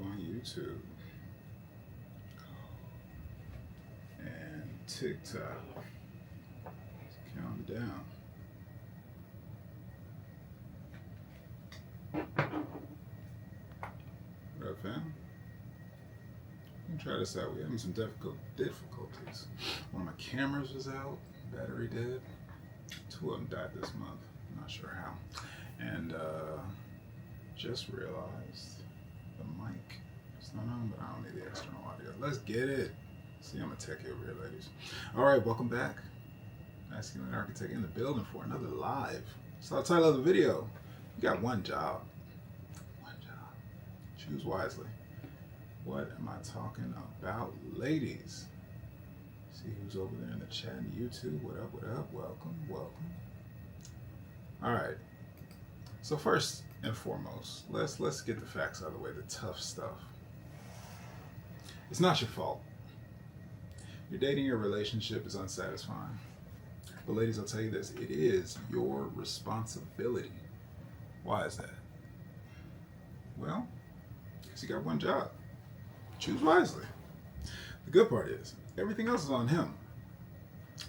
on YouTube and TikTok. Count down. What up, fam? Let me try this out. We're having some difficulties. One of my cameras was out, battery dead. 2 of them died this month. I'm not sure how. And just realized the mic is not on, but I don't need the external audio. Let's get it. See, I'm a techie over here, ladies. All right, welcome back. Masculine Architect in the building for another live. So the title of the video, you got one job. One job. Choose wisely. What am I talking about, ladies? See who's over there in the chat and YouTube. What up, what up? Welcome, welcome. All right. So first and foremost, let's get the facts out of the way, the tough stuff. It's not your fault. Your dating or relationship is unsatisfying. But ladies, I'll tell you this, it is your responsibility. Why is that? Well, because you got one job. Choose wisely. The good part is, everything else is on him.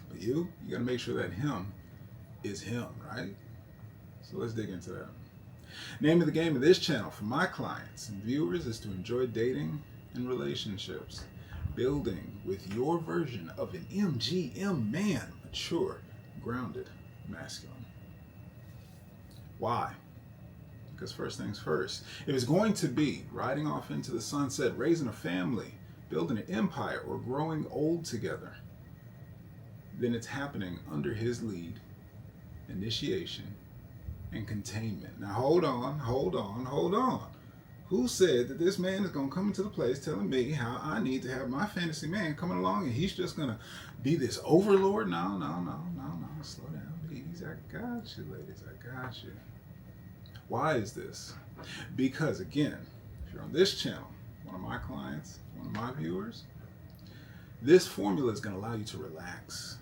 But you gotta make sure that him is him, right? So let's dig into that. Name of the game of this channel for my clients and viewers is to enjoy dating and relationships. Building with your version of an MGM man, mature, grounded, masculine. Why? Because first things first, if it's going to be riding off into the sunset, raising a family, building an empire, or growing old together, then it's happening under his lead, initiation, and containment. Now hold on. Who said that this man is going to come into the place telling me how I need to have my fantasy man coming along and he's just going to be this overlord? No. Slow down, please. I got you, ladies. I got you. Why is this? Because, again, if you're on this channel, one of my clients, one of my viewers, this formula is going to allow you to relax,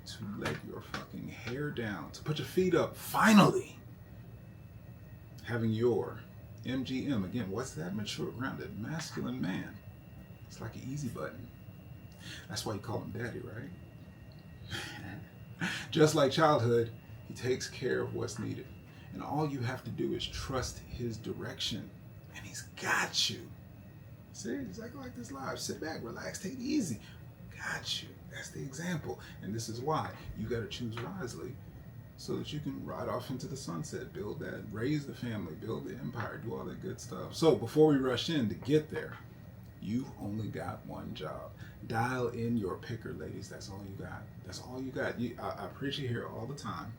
to let your fucking hair down, to put your feet up, finally having your MGM. Again, what's that? Mature, grounded, masculine man. It's like an easy button. That's why you call him daddy, right? Just like childhood, he takes care of what's needed. And all you have to do is trust his direction. And he's got you. See, exactly like this live. Sit back, relax, take it easy. Got you. That's the example. And this is why you got to choose wisely so that you can ride off into the sunset, build that, raise the family, build the empire, do all that good stuff. So before we rush in to get there, you've only got one job. Dial in your picker, ladies. That's all you got. That's all you got. I preach it here all the time.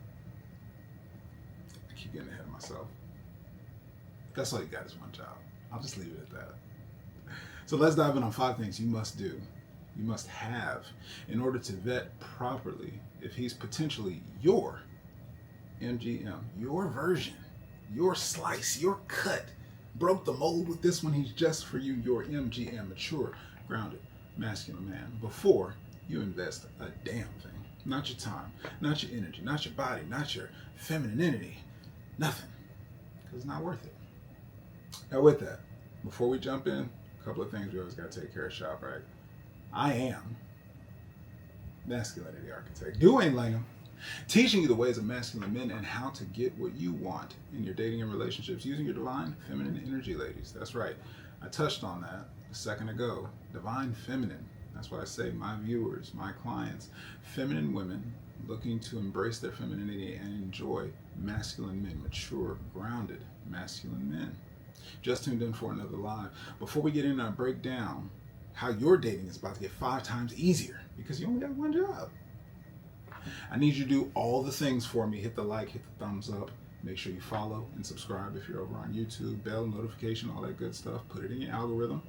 I keep getting ahead of myself. That's all you got is one job. I'll just leave it at that. So let's dive in on 5 things you must do, you must have in order to vet properly if he's potentially your MGM, your version, your slice, your cut. Broke the mold with this one, he's just for you, your MGM, mature, grounded, masculine man, before you invest a damn thing. Not your time, not your energy, not your body, not your femininity, nothing, because it's not worth it. Now with that, before we jump in, a couple of things we always got to take care of shop, right? I am Masculinity Architect, Duwaynelangham, teaching you the ways of masculine men and how to get what you want in your dating and relationships using your divine feminine energy, ladies. That's right. I touched on that a second ago. Divine feminine. That's why I say my viewers, my clients, feminine women looking to embrace their femininity and enjoy masculine men, mature, grounded, masculine men. Just tuned in for another live. Before we get in, I break down how your dating is about to get 5 times easier because you only got one job. I need you to do all the things for me. Hit the like, hit the thumbs up. Make sure you follow and subscribe if you're over on YouTube. Bell, notification, all that good stuff. Put it in your algorithm.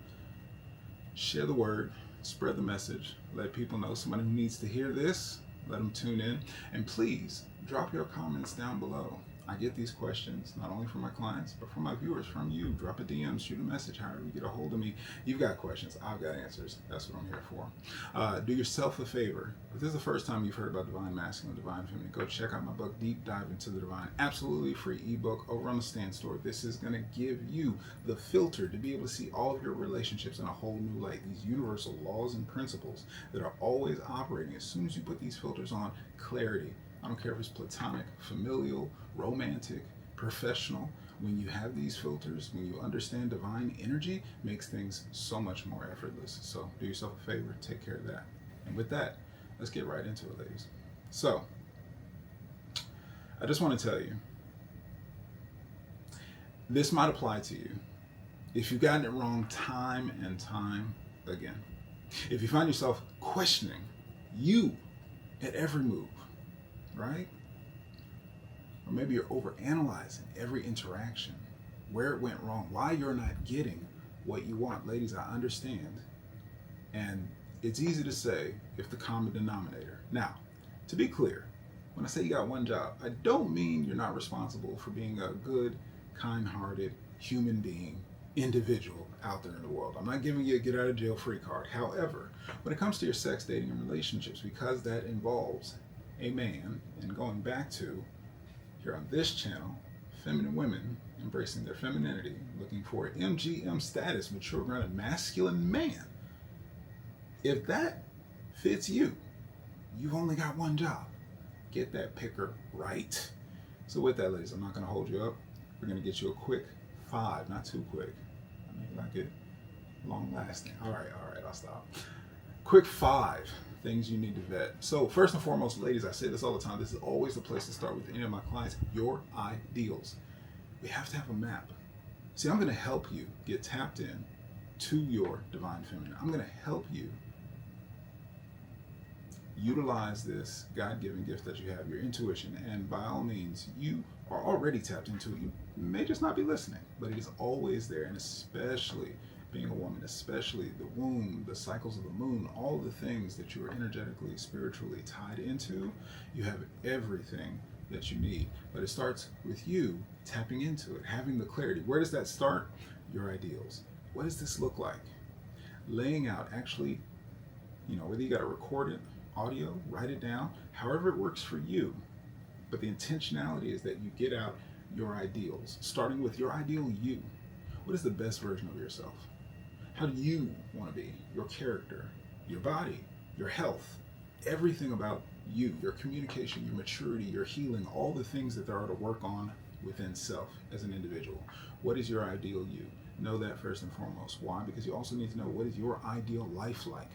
Share the word. Spread the message. Let people know somebody who needs to hear this. Let them tune in. And please drop your comments down below. I get these questions not only from my clients, but from my viewers, from you. Drop a DM, shoot a message, however you get a hold of me. You've got questions, I've got answers. That's what I'm here for. Do yourself a favor. If this is the first time you've heard about Divine Masculine, Divine Feminine, go check out my book, Deep Dive into the Divine. Absolutely free ebook over on the Stand Store. This is going to give you the filter to be able to see all of your relationships in a whole new light. These universal laws and principles that are always operating. As soon as you put these filters on, clarity. I don't care if it's platonic, familial, romantic, professional. When you have these filters, when you understand divine energy, makes things so much more effortless. So do yourself a favor, take care of that. And with that, let's get right into it, ladies. So I just want to tell you, this might apply to you if you've gotten it wrong time and time again. If you find yourself questioning you at every move, right? Or maybe you're overanalyzing every interaction, where it went wrong, why you're not getting what you want. Ladies, I understand. And it's easy to say if the common denominator. Now, to be clear, when I say you got one job, I don't mean you're not responsible for being a good, kind-hearted human being, individual out there in the world. I'm not giving you a get out of jail free card. However, when it comes to your sex, dating, and relationships, because that involves a man, and going back to here on this channel, feminine women embracing their femininity, looking for MGM status, mature, grounded, masculine man. If that fits you, you've only got one job. Get that picker right. So with that, ladies, I'm not going to hold you up. We're going to get you a quick 5, not too quick. I mean, like it long lasting. All right, I'll stop. Quick 5 things you need to vet. So first and foremost, ladies, I say this all the time. This is always the place to start with any of my clients. Your ideals. We have to have a map. See, I'm going to help you get tapped in to your divine feminine. I'm going to help you utilize this God-given gift that you have, your intuition, and by all means, you are already tapped into it. You may just not be listening, but it is always there, and especially being a woman, especially the womb, the cycles of the moon, all the things that you are energetically, spiritually tied into, you have everything that you need. But it starts with you tapping into it, having the clarity. Where does that start? Your ideals. What does this look like? Laying out, actually, whether you got to record it, audio, write it down, however it works for you. But the intentionality is that you get out your ideals, starting with your ideal you. What is the best version of yourself? How do you want to be? Your character, your body, your health, everything about you, your communication, your maturity, your healing, all the things that there are to work on within self as an individual. What is your ideal you? Know that first and foremost. Why? Because you also need to know what is your ideal life like.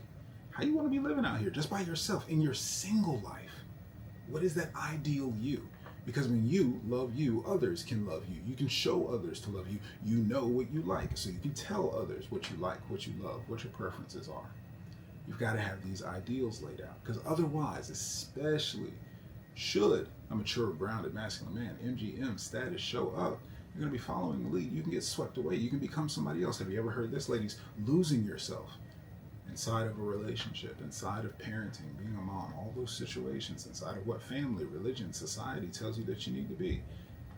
How you want to be living out here just by yourself in your single life. What is that ideal you? Because when you love you, others can love you. You can show others to love you. You know what you like, so you can tell others what you like, what you love, what your preferences are. You've got to have these ideals laid out, because otherwise, especially should a mature, grounded, masculine man, MGM status, show up, you're going to be following the lead. You can get swept away. You can become somebody else. Have you ever heard this, ladies? Losing yourself inside of a relationship, inside of parenting, being a mom, all those situations, inside of what family, religion, society tells you that you need to be.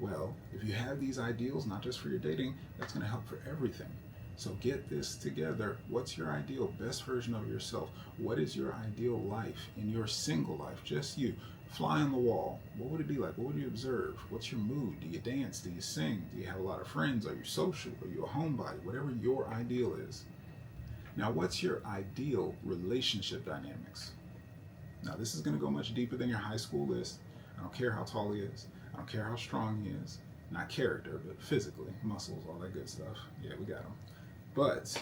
Well, if you have these ideals, not just for your dating, that's going to help for everything. So get this together. What's your ideal best version of yourself? What is your ideal life in your single life? Just you. Fly on the wall. What would it be like? What would you observe? What's your mood? Do you dance? Do you sing? Do you have a lot of friends? Are you social? Are you a homebody? Whatever your ideal is. Now, what's your ideal relationship dynamics? Now, this is going to go much deeper than your high school list. I don't care how tall he is. I don't care how strong he is. Not character, but physically, muscles, all that good stuff. Yeah, we got him. But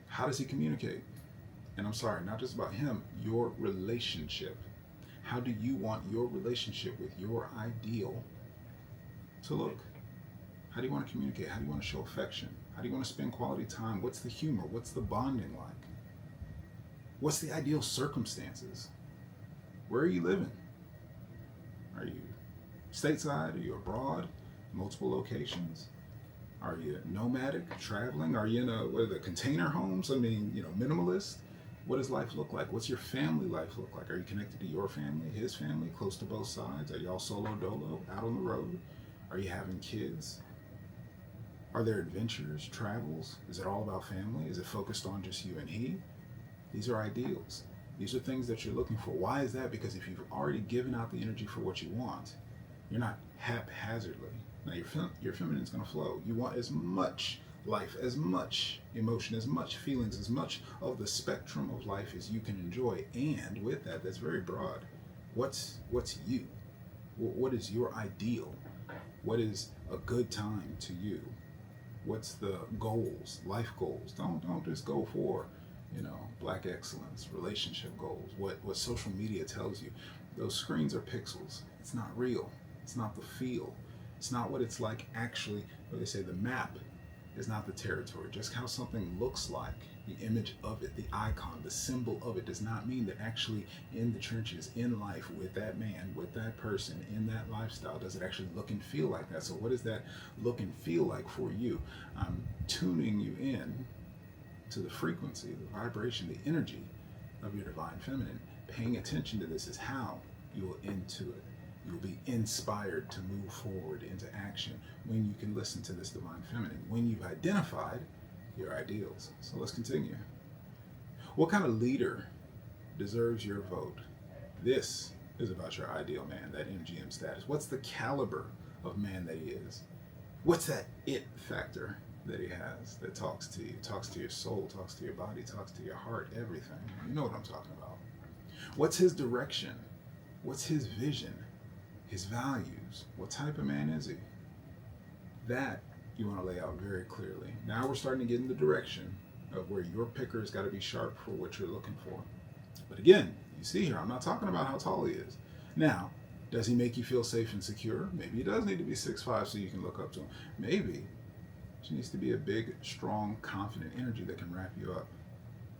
how does he communicate? And I'm sorry, not just about him, your relationship. How do you want your relationship with your ideal to look? How do you want to communicate? How do you want to show affection? How do you want to spend quality time? What's the humor? What's the bonding like? What's the ideal circumstances? Where are you living? Are you stateside? Are you abroad? Multiple locations? Are you nomadic, traveling? Are you in the container homes? I mean, minimalist? What does life look like? What's your family life look like? Are you connected to your family, his family, close to both sides? Are y'all solo dolo, out on the road? Are you having kids? Are there adventures, travels? Is it all about family? Is it focused on just you and he? These are ideals. These are things that you're looking for. Why is that? Because if you've already given out the energy for what you want, you're not haphazardly. Now your feminine is going to flow. You want as much life, as much emotion, as much feelings, as much of the spectrum of life as you can enjoy. And with that, that's very broad. What's you? What is your ideal? What is a good time to you? What's the goals, life goals? Don't just go for, Black excellence, relationship goals, what social media tells you. Those screens are pixels. It's not real. It's not the feel. It's not what it's like actually. What they say, the map is not the territory. Just how something looks like, the image of it, the icon, the symbol of it does not mean that actually in the trenches, in life, with that man, with that person, in that lifestyle, does it actually look and feel like that? So what does that look and feel like for you? I'm tuning you in to the frequency, the vibration, the energy of your divine feminine. Paying attention to this is how you will into it. You'll be inspired to move forward into action when you can listen to this divine feminine, when you've identified your ideals. So let's continue. What kind of leader deserves your vote? This is about your ideal man, that MGM status. What's the caliber of man that he is? What's that it factor that he has that talks to you, talks to your soul, talks to your body, talks to your heart, everything? You know what I'm talking about. What's his direction? What's his vision? His values? What type of man is he? That you want to lay out very clearly. Now we're starting to get in the direction of where your picker's got to be sharp for what you're looking for. But again, you see here, I'm not talking about how tall he is. Now, does he make you feel safe and secure? Maybe he does need to be 6'5" so you can look up to him. Maybe she needs to be a big, strong, confident energy that can wrap you up,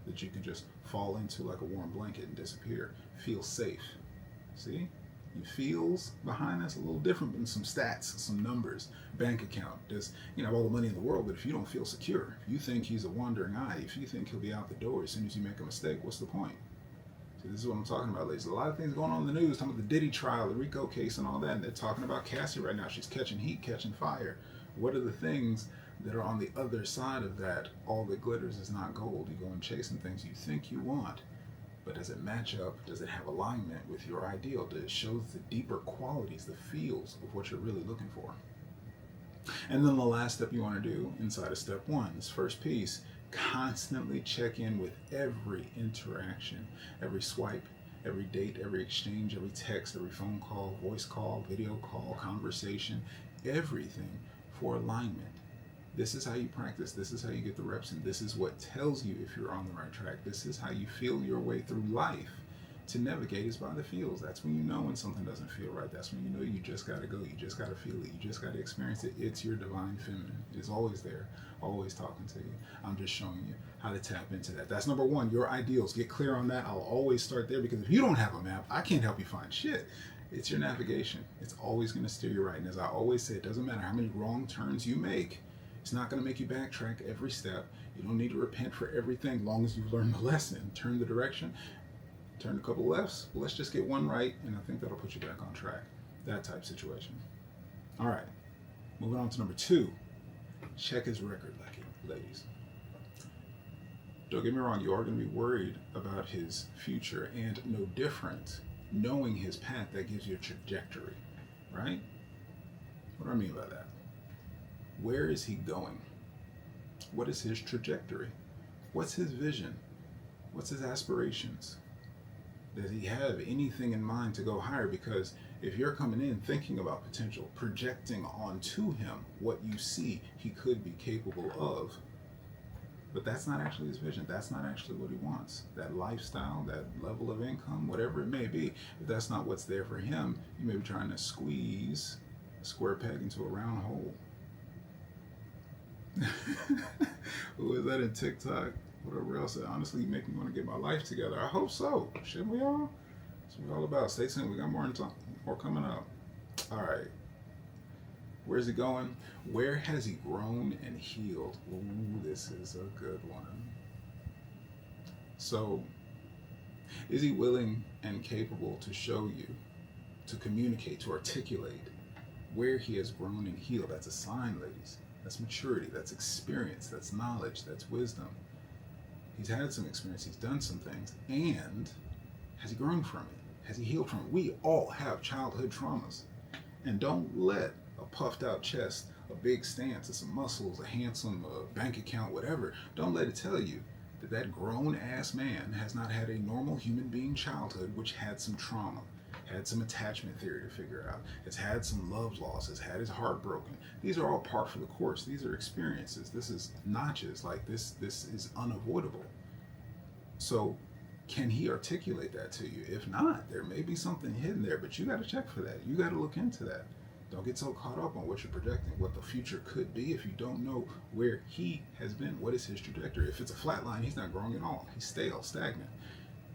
that you can just fall into like a warm blanket and disappear. Feel safe. See? Your feels behind that's a little different than some stats, some numbers, bank account. Does have all the money in the world, but if you don't feel secure, if you think he's a wandering eye, if you think he'll be out the door as soon as you make a mistake, what's the point? See, this is what I'm talking about, ladies. A lot of things going on in the news, talking about the Diddy trial, the RICO case, and all that. And they're talking about Cassie right now. She's catching heat, catching fire. What are the things that are on the other side of that? All that glitters is not gold. You go and chasing things you think you want. But does it match up? Does it have alignment with your ideal? Does it show the deeper qualities, the feels of what you're really looking for? And then the last step you want to do inside of step one, this first piece, constantly check in with every interaction, every swipe, every date, every exchange, every text, every phone call, voice call, video call, conversation, everything for alignment. This is how you practice. This is how you get the reps in. This is what tells you if you're on the right track. This is how you feel your way through life. To navigate is by the feels. That's when you know when something doesn't feel right. That's when you know you just got to go. You just got to feel it. You just got to experience it. It's your divine feminine. It's always there, always talking to you. I'm just showing you how to tap into that. That's number one, your ideals. Get clear on that. I'll always start there because if you don't have a map, I can't help you find shit. It's your navigation. It's always going to steer you right. And as I always say, it doesn't matter how many wrong turns you make. It's not going to make you backtrack every step. You don't need to repent for everything, long as you've learned the lesson. Turn the direction, turn a couple lefts. Let's just get one right, and I think that'll put you back on track. That type situation. All right, moving on to number two. Check his record, ladies. Don't get me wrong, you are going to be worried about his future, and no different. Knowing his path, that gives you a trajectory, right? What do I mean by that? Where is he going? What is his trajectory? What's his vision? What's his aspirations? Does he have anything in mind to go higher? Because if you're coming in thinking about potential, projecting onto him what you see he could be capable of, but that's not actually his vision. That's not actually what he wants. That lifestyle, that level of income, whatever it may be, if that's not what's there for him, you may be trying to squeeze a square peg into a round hole. Who is that in TikTok? Whatever else. Honestly, you make me want to get my life together. I hope so. Shouldn't we all? That's what we're all about. Stay tuned. We got more coming up. All right. Where's he going? Where has he grown and healed? Ooh, this is a good one. So Is he willing and capable to show you, to communicate, to articulate where he has grown and healed? That's a sign, ladies. That's maturity, that's experience, that's knowledge, that's wisdom. He's had some experience, he's done some things, and has he grown from it? Has he healed from it? We all have childhood traumas. And don't let a puffed out chest, a big stance, some muscles, a handsome bank account, whatever, don't let it tell you that that grown ass man has not had a normal human being childhood which had some trauma, had some attachment theory to figure out, has had some love loss, has had his heart broken. These are all par for the course. These are experiences. This is notches. Like this is unavoidable. So can he articulate that to you? If not, there may be something hidden there, but you got to check for that. You got to look into that. Don't get so caught up on what you're projecting, what the future could be, if you don't know where he has been. What is his trajectory? If it's a flat line, he's not growing at all. He's stale, stagnant.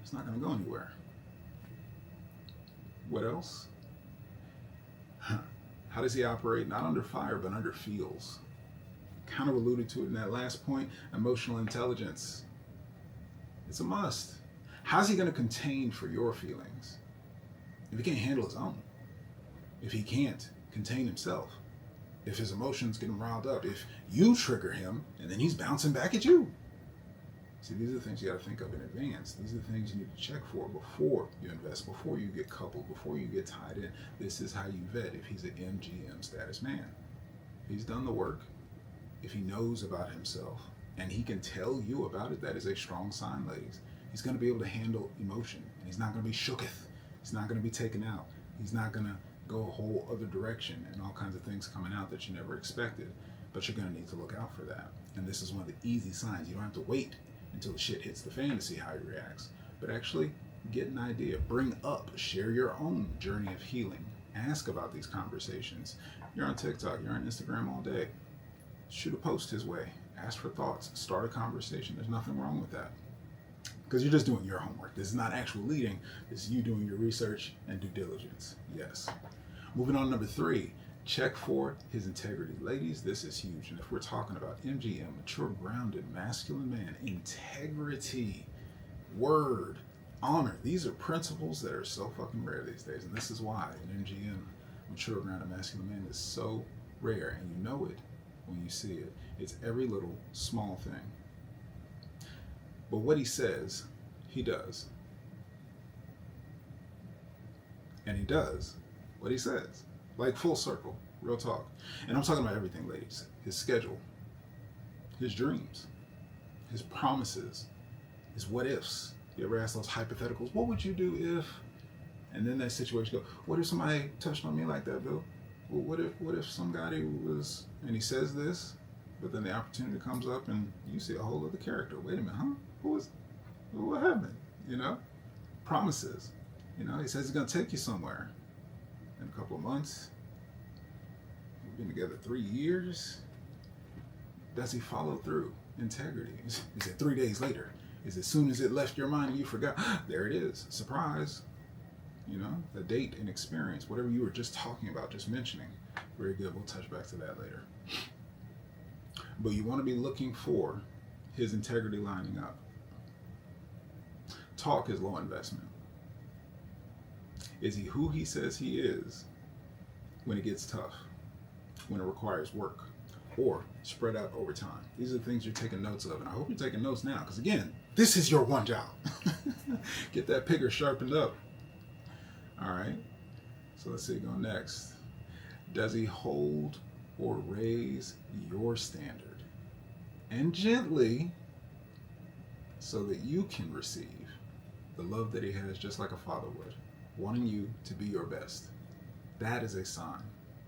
It's not going to go anywhere. What else? How does he operate? Not under fire, but under feels. Kind of alluded to it in that last point. Emotional intelligence. It's a must. How's he going to contain for your feelings if he can't handle his own? If he can't contain himself? If his emotions get him riled up? If you trigger him and then he's bouncing back at you? See, these are the things you got to think of in advance. These are the things you need to check for before you invest, before you get coupled, before you get tied in. This is how you vet if he's an MGM status man. If he's done the work, if he knows about himself, and he can tell you about it, that is a strong sign, ladies. He's going to be able to handle emotion, and he's not going to be shooketh. He's not going to be taken out. He's not going to go a whole other direction and all kinds of things coming out that you never expected. But you're going to need to look out for that. And this is one of the easy signs. You don't have to wait until the shit hits the fan to see how he reacts. But actually get an idea. Bring up. Share your own journey of healing. Ask about these conversations. You're on TikTok. You're on Instagram all day. Shoot a post his way. Ask for thoughts. Start a conversation. There's nothing wrong with that. Because you're just doing your homework. This is not actual leading. This is you doing your research and due diligence. Yes. Moving on to number 3. Check for his integrity. Ladies, this is huge. And if we're talking about MGM, mature, grounded, masculine man, integrity, word, honor, these are principles that are so fucking rare these days. And this is why an MGM, mature, grounded, masculine man, is so rare. And you know it when you see it. It's every little small thing. But what he says, he does. And he does what he says. Like full circle, real talk. And I'm talking about everything, ladies. His schedule, his dreams, his promises, his what ifs. You ever ask those hypotheticals? What would you do if? And then that situation go, what if somebody touched on me like that, Bill? Well, what if somebody was, and he says this, but then the opportunity comes up and you see a whole other character. Wait a minute, huh? What happened? You know? Promises. You know, he says he's gonna take you somewhere in a couple of months. We've been together 3 years. Does he follow through? Integrity. Is it 3 days later? Is it as soon as it left your mind and you forgot? There it is. Surprise. You know, the date and experience, whatever you were just talking about, just mentioning. Very good. We'll touch back to that later. But you want to be looking for his integrity lining up. Talk is low investment. Is he who he says he is when it gets tough, when it requires work, or spread out over time? These are the things you're taking notes of, and I hope you're taking notes now, because again, this is your one job. Get that picker sharpened up. All right, so let's see, go next. Does he hold or raise your standard? And gently, so that you can receive the love that he has, just like a father would, wanting you to be your best. That is a sign.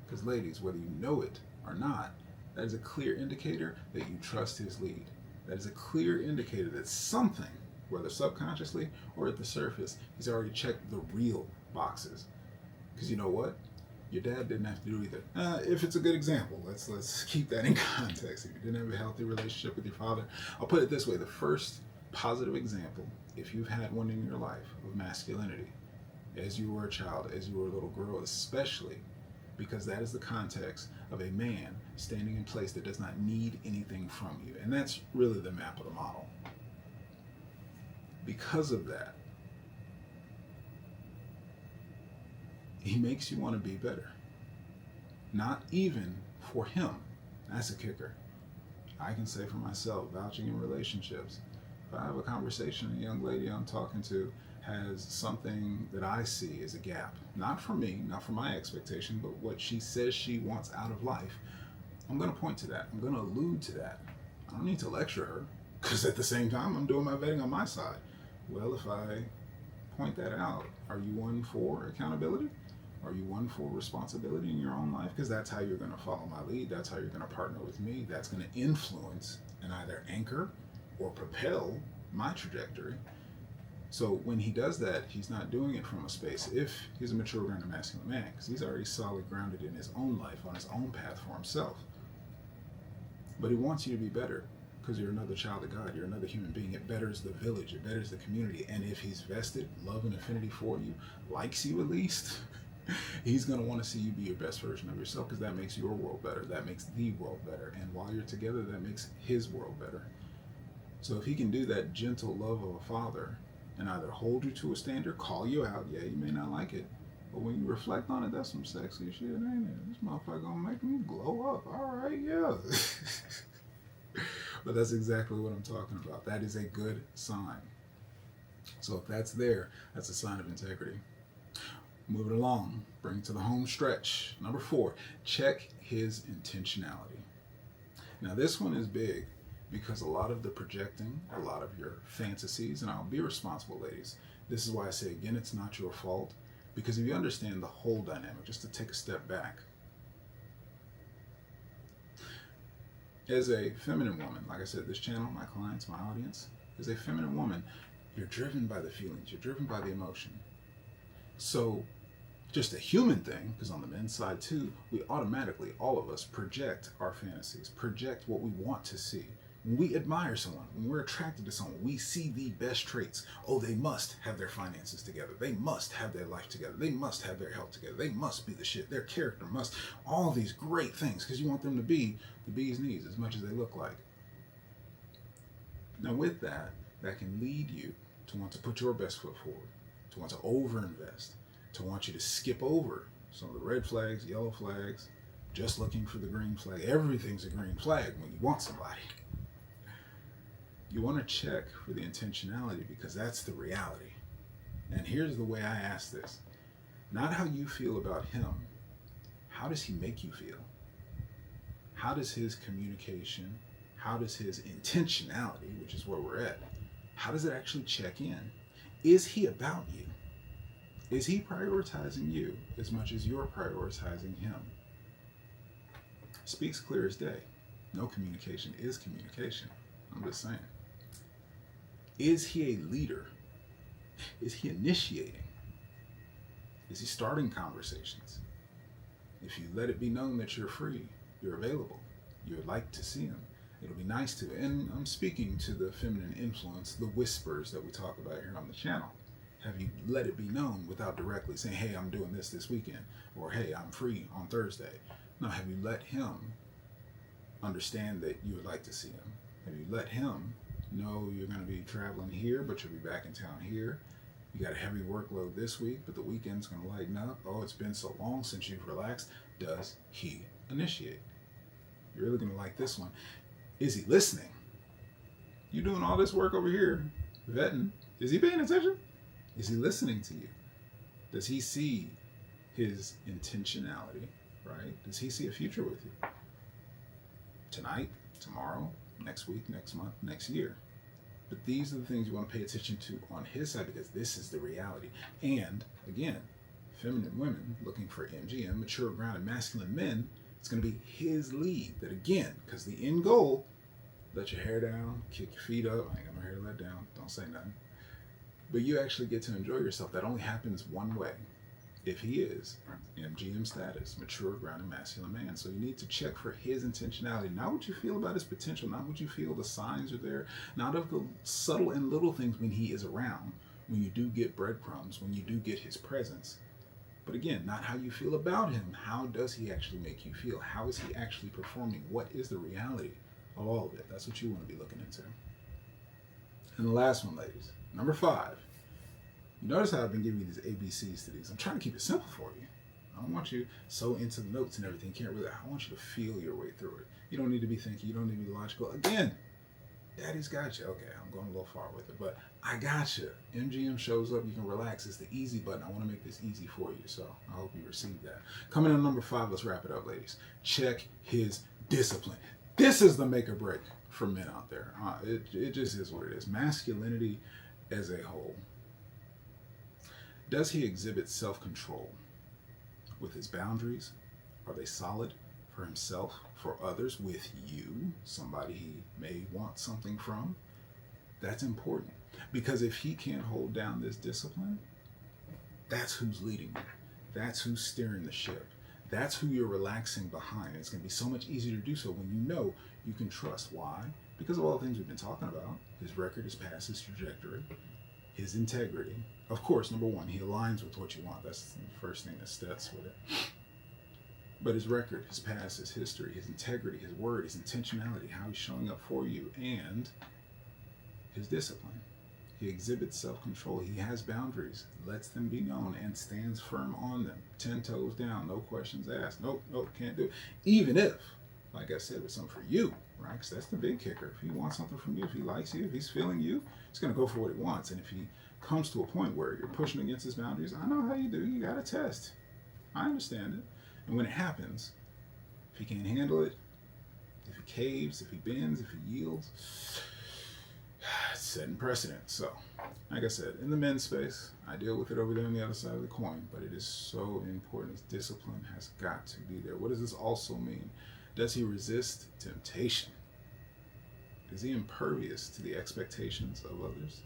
Because ladies, whether you know it or not, that is a clear indicator that you trust his lead. That is a clear indicator that something, whether subconsciously or at the surface, he's already checked the real boxes. Because you know what? Your dad didn't have to do either. If it's a good example, let's keep that in context. If you didn't have a healthy relationship with your father, I'll put it this way. The first positive example, if you've had one in your life, of masculinity, as you were a child, as you were a little girl, especially because that is the context of a man standing in place that does not need anything from you. And that's really the map of the model. Because of that, He makes you want to be better. Not even for him. That's a kicker. I can say for myself, vouching in relationships, if I have a conversation, a young lady I'm talking to has something that I see as a gap, not for me, not for my expectation, but what she says she wants out of life, I'm going to point to that. I'm going to allude to that. I don't need to lecture her, because at the same time, I'm doing my vetting on my side. Well, if I point that out, are you one for accountability? Are you one for responsibility in your own life? Because that's how you're going to follow my lead. That's how you're going to partner with me. That's going to influence and either anchor or propel my trajectory. So when he does that, he's not doing it from a space, if he's a mature, grounded, masculine man, because he's already solid grounded in his own life, on his own path for himself. But he wants you to be better, because you're another child of God. You're another human being. It betters the village. It betters the community. And if he's vested love and affinity for you, likes you at least, he's going to want to see you be your best version of yourself, because that makes your world better. That makes the world better. And while you're together, that makes his world better. So if he can do that gentle love of a father and either hold you to a standard, call you out, yeah, you may not like it, but when you reflect on it, that's some sexy shit, ain't it? This motherfucker gonna make me glow up. All right, yeah. But that's exactly what I'm talking about. That is a good sign. So if that's there, that's a sign of integrity. Moving along, bring it to the home stretch. Number 4, check his intentionality. Now this one is big, because a lot of the projecting, a lot of your fantasies, and I'll be responsible, ladies. This is why I say, again, it's not your fault. Because if you understand the whole dynamic, just to take a step back. As a feminine woman, like I said, this channel, my clients, my audience, as a feminine woman, you're driven by the feelings, you're driven by the emotion. So just a human thing, because on the men's side too, we automatically, all of us, project our fantasies, project what we want to see. When we admire someone, when we're attracted to someone, we see the best traits. Oh, they must have their finances together. They must have their life together. They must have their health together. They must be the shit. Their character must. All these great things, because you want them to be the bee's knees as much as they look like. Now with that, that can lead you to want to put your best foot forward, to want to overinvest, to want you to skip over some of the red flags, yellow flags, just looking for the green flag. Everything's a green flag when you want somebody. You want to check for the intentionality, because that's the reality. And here's the way I ask this. Not how you feel about him. How does he make you feel? How does his communication, how does his intentionality, which is where we're at, how does it actually check in? Is he about you? Is he prioritizing you as much as you're prioritizing him? Speaks clear as day. No communication is communication. I'm just saying. Is he a leader? Is he initiating? Is he starting conversations? If you let it be known that you're free, you're available, you would like to see him, it'll be nice to. And I'm speaking to the feminine influence, the whispers that we talk about here on the channel. Have you let it be known without directly saying, hey, I'm doing this weekend, or hey, I'm free on Thursday? No, have you let him understand that you would like to see him? Have you let him know you're going to be traveling here, but you'll be back in town here? You got a heavy workload this week, but the weekend's going to lighten up. Oh, it's been so long since you've relaxed. Does he initiate? You're really going to like this one. Is he listening? You're doing all this work over here, vetting. Is he paying attention? Is he listening to you? Does he see his intentionality, right? Does he see a future with you? Tonight, tomorrow, next week, next month, next year. But these are the things you want to pay attention to on his side, because this is the reality. And again, feminine women looking for MGM, mature, grounded, masculine men, it's going to be his lead. That again, because the end goal, let your hair down, kick your feet up. I ain't got my hair to let down. Don't say nothing. But you actually get to enjoy yourself. That only happens one way. If he is MGM status, mature, grounded, masculine man. So you need to check for his intentionality. Not what you feel about his potential, not what you feel the signs are there, not of the subtle and little things when he is around, when you do get breadcrumbs, when you do get his presence. But again, not how you feel about him. How does he actually make you feel? How is he actually performing? What is the reality of all of it? That's what you want to be looking into. And the last one, ladies, number 5. You notice how I've been giving you these ABCs to these. I'm trying to keep it simple for you. I don't want you so into the notes and everything. You can't really, I want you to feel your way through it. You don't need to be thinking. You don't need to be logical. Again, Daddy's got you. Okay, I'm going a little far with it, but I got you. MGM shows up. You can relax. It's the easy button. I want to make this easy for you, so I hope you receive that. Coming in number 5, let's wrap it up, ladies. Check his discipline. This is the make or break for men out there. It just is what it is. Masculinity as a whole. Does he exhibit self-control with his boundaries? Are they solid for himself, for others, with you, somebody he may want something from? That's important, because if he can't hold down this discipline, that's who's leading you. That's who's steering the ship. That's who you're relaxing behind. It's going to be so much easier to do so when you know you can trust. Why? Because of all the things we've been talking about. His record is past his trajectory, his integrity. Of course, number one, he aligns with what you want. That's the first thing that steps with it. But his record, his past, his history, his integrity, his word, his intentionality, how he's showing up for you, and his discipline. He exhibits self-control. He has boundaries, lets them be known, and stands firm on them. 10 toes down, no questions asked. Nope, can't do it. Even if, like I said, it's something for you, right? Because that's the big kicker. If he wants something from you, if he likes you, if he's feeling you, he's going to go for what he wants. And if he comes to a point where you're pushing against his boundaries, I know how you do. You got to test. I understand it. And when it happens, if he can't handle it, if he caves, if he bends, if he yields, it's setting precedent. So, like I said, in the men's space, I deal with it over there on the other side of the coin, but it is so important. His discipline has got to be there. What does this also mean? Does he resist temptation? Is he impervious to the expectations of others?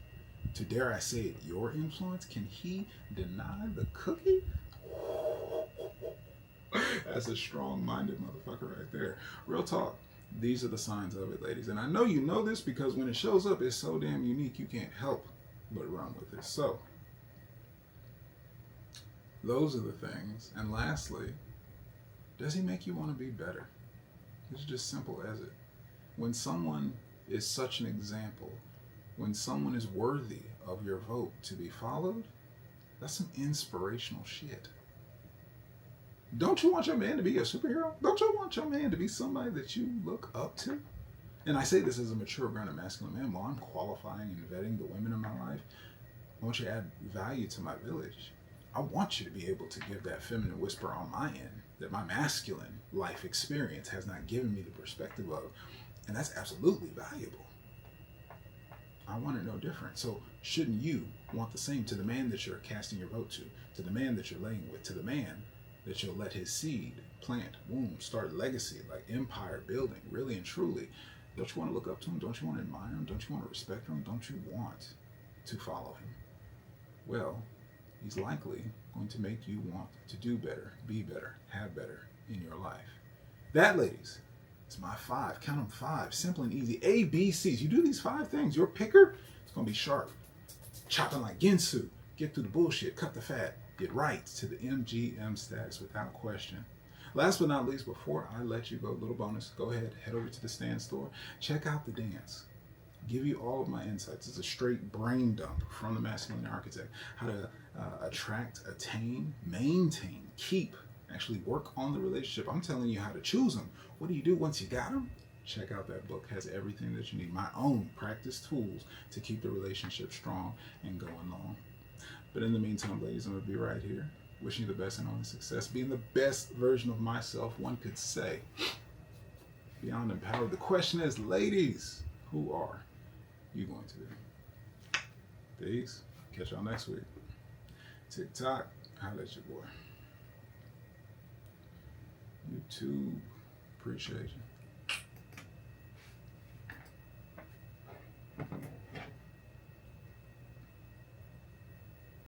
To, dare I say it, your influence? Can he deny the cookie? That's a strong-minded motherfucker right there. Real talk. These are the signs of it, ladies. And I know you know this because when it shows up, it's so damn unique, you can't help but run with it. So, those are the things. And lastly, does he make you want to be better? It's just simple as it. When someone is such an example, when someone is worthy of your vote to be followed, that's some inspirational shit. Don't you want your man to be a superhero? Don't you want your man to be somebody that you look up to? And I say this as a mature, grounded, masculine man. While I'm qualifying and vetting the women in my life, I want you to add value to my village. I want you to be able to give that feminine whisper on my end that my masculine life experience has not given me the perspective of. And that's absolutely valuable. I want it no different. So shouldn't you want the same to the man that you're casting your vote to the man that you're laying with, to the man that you'll let his seed plant, womb, start legacy, like empire building, really and truly? Don't you want to look up to him? Don't you want to admire him? Don't you want to respect him? Don't you want to follow him? Well, he's likely going to make you want to do better, be better, have better in your life. That, ladies, is my 5. Count them 5. Simple and easy. A, B, C's. You do these 5 things, your picker, it's going to be sharp. Chopping like Ginsu. Get through the bullshit. Cut the fat. Get right to the MGM status without question. Last but not least, before I let you go, little bonus, go ahead, head over to the Stand store. Check out the dance. Give you all of my insights. It's a straight brain dump from the Masculine Architect. How to attract, attain, maintain, keep, actually work on the relationship. I'm telling you how to choose them. What do you do once you got them? Check out that book. It has everything that you need. My own practice tools to keep the relationship strong and going long. But in the meantime, ladies, I'm going to be right here, wishing you the best and only success, being the best version of myself, one could say, beyond empowered. The question is, ladies, who are you going to be? Peace. Catch y'all next week. TikTok, holla at your boy. YouTube, appreciate you.